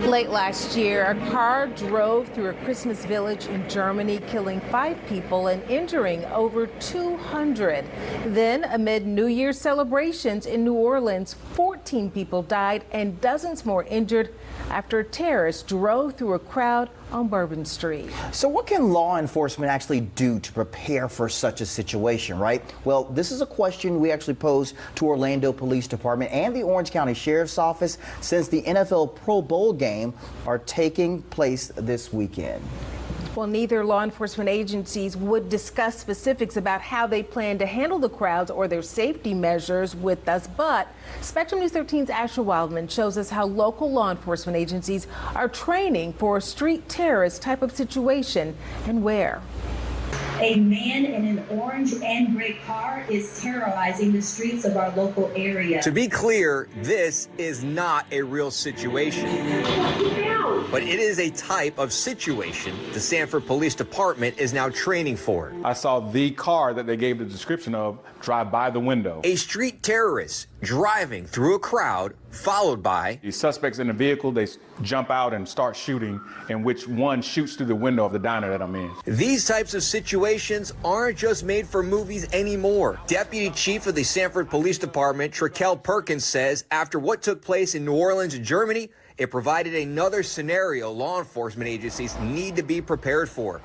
Late last year, a car drove through a Christmas village in Germany, killing 5 people and injuring over 200. Then, amid New Year's celebrations in New Orleans, 14 people died and dozens more injured after a terrorist drove through a crowd on Bourbon Street. So what can law enforcement actually do to prepare for such a situation, right? Well, this is a question we actually posed to Orlando Police Department and the Orange County Sheriff's Office, since the NFL Pro Bowl game are taking place this weekend. Well, neither law enforcement agencies would discuss specifics about how they plan to handle the crowds or their safety measures with us, but Spectrum News 13's Asher Wildman shows us how local law enforcement agencies are training for a street terrorist type of situation and where. A man in an orange and gray car is terrorizing the streets of our local area. To be clear, this is not a real situation, but it is a type of situation the Sanford Police Department is now training for. I saw the car that they gave the description of drive by the window. A street terrorist driving through a crowd, followed by the suspects in the vehicle. They jump out and start shooting, and which one shoots through the window of the diner that I'm in. These types of situations aren't just made for movies anymore. Deputy Chief of the Sanford Police Department, Trekelle Perkins, says after what took place in New Orleans, Germany, it provided another scenario law enforcement agencies need to be prepared for.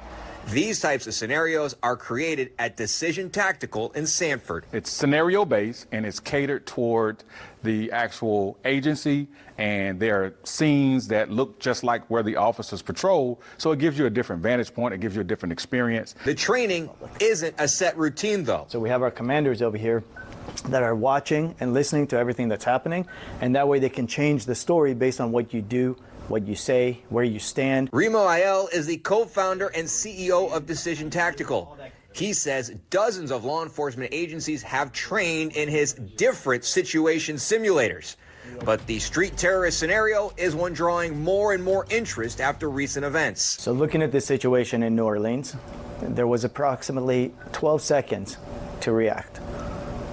These types of scenarios are created at Decision Tactical in Sanford. It's scenario-based, and it's catered toward the actual agency, and there are scenes that look just like where the officers patrol, so it gives you a different vantage point, it gives you a different experience. The training isn't a set routine, though. So we have our commanders over here that are watching and listening to everything that's happening, and that way they can change the story based on what you do, what you say, where you stand. Remo Ayel is the co-founder and CEO of Decision Tactical. He says dozens of law enforcement agencies have trained in his different situation simulators. But the street terrorist scenario is one drawing more and more interest after recent events. So looking at this situation in New Orleans, there was approximately 12 seconds to react.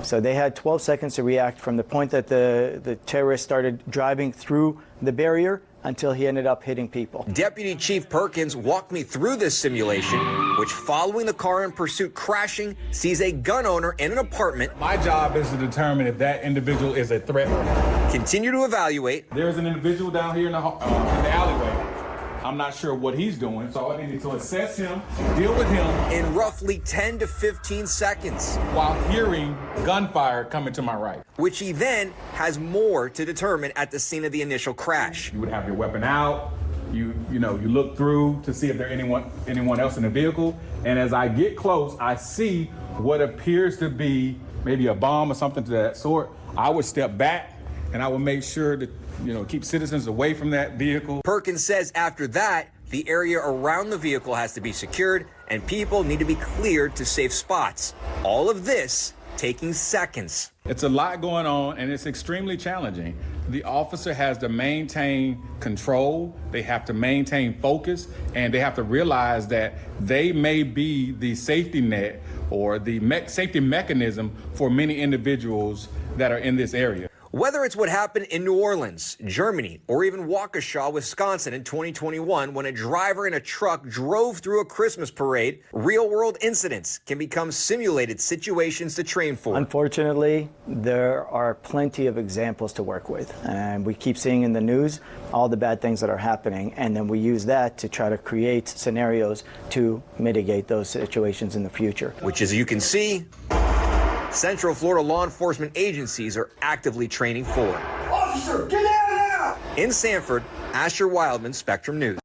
So they had 12 seconds to react from the point that the terrorist started driving through the barrier until he ended up hitting people. Deputy Chief Perkins walked me through this simulation, which, following the car in pursuit crashing, sees a gun owner in an apartment. My job is to determine if that individual is a threat. Continue to evaluate. There's an individual down here in the alleyway. I'm not sure what he's doing, so I need to assess him, deal with him in roughly 10 to 15 seconds while hearing gunfire coming to my right, which he then has more to determine at the scene of the initial crash. You would have your weapon out. You look through to see if there's anyone else in the vehicle, and as I get close, I see what appears to be maybe a bomb or something to that sort. I would step back and I would make sure that keep citizens away from that vehicle. Perkins says after that, the area around the vehicle has to be secured and people need to be cleared to safe spots. All of this taking seconds. It's a lot going on, and it's extremely challenging. The officer has to maintain control, they have to maintain focus, and they have to realize that they may be the safety net or the safety mechanism for many individuals that are in this area. Whether it's what happened in New Orleans, Germany, or even Waukesha, Wisconsin in 2021 when a driver in a truck drove through a Christmas parade, real-world incidents can become simulated situations to train for. Unfortunately, there are plenty of examples to work with, and we keep seeing in the news all the bad things that are happening, and then we use that to try to create scenarios to mitigate those situations in the future. Which, as you can see, Central Florida law enforcement agencies are actively training for. Officer, get out of there! In Sanford, Asher Wildman, Spectrum News.